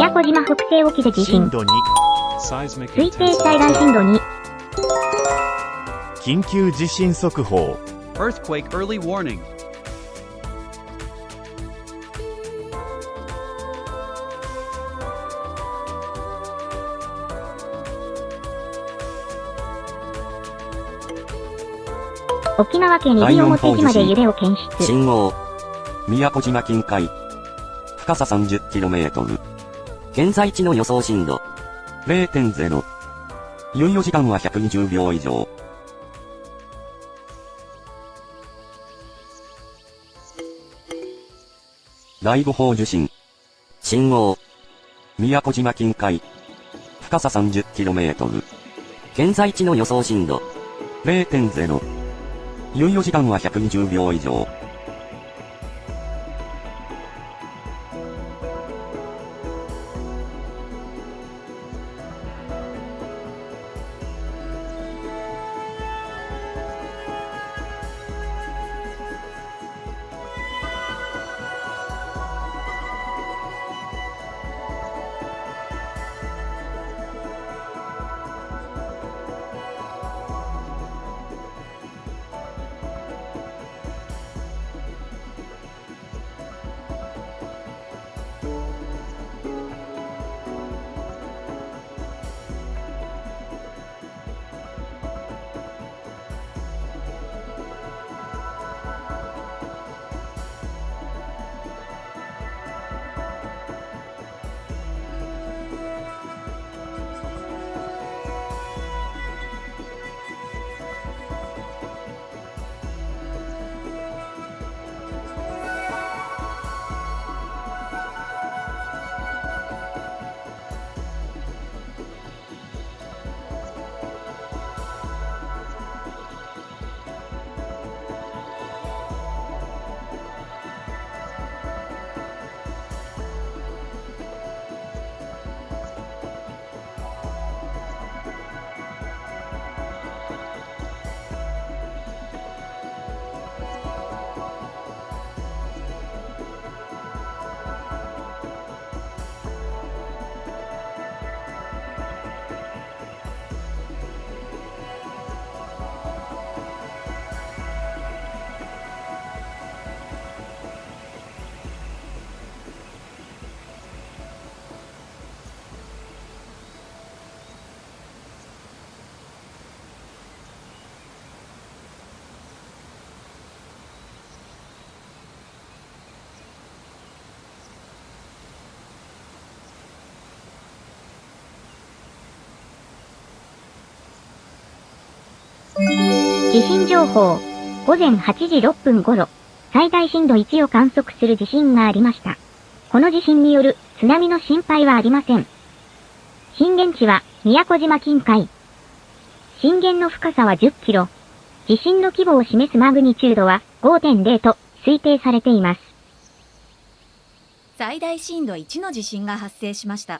宮古島北西沖で地震。震度2。推定最大震度2。緊急地震速報。Earthquake early warning. 沖縄県西表島で揺れを検出。信号。宮古島近海。深さ 30km。現在地の予想震度。0.0。猶予時間は120秒以上。第5報受信。信号。宮古島近海。深さ 30km。現在地の予想震度。0.0。猶予時間は120秒以上。地震情報。午前8時6分頃、最大震度1を観測する地震がありました。この地震による津波の心配はありません。震源地は宮古島近海。震源の深さは10キロ。地震の規模を示すマグニチュードは 5.0 と推定されています。最大震度1の地震が発生しました。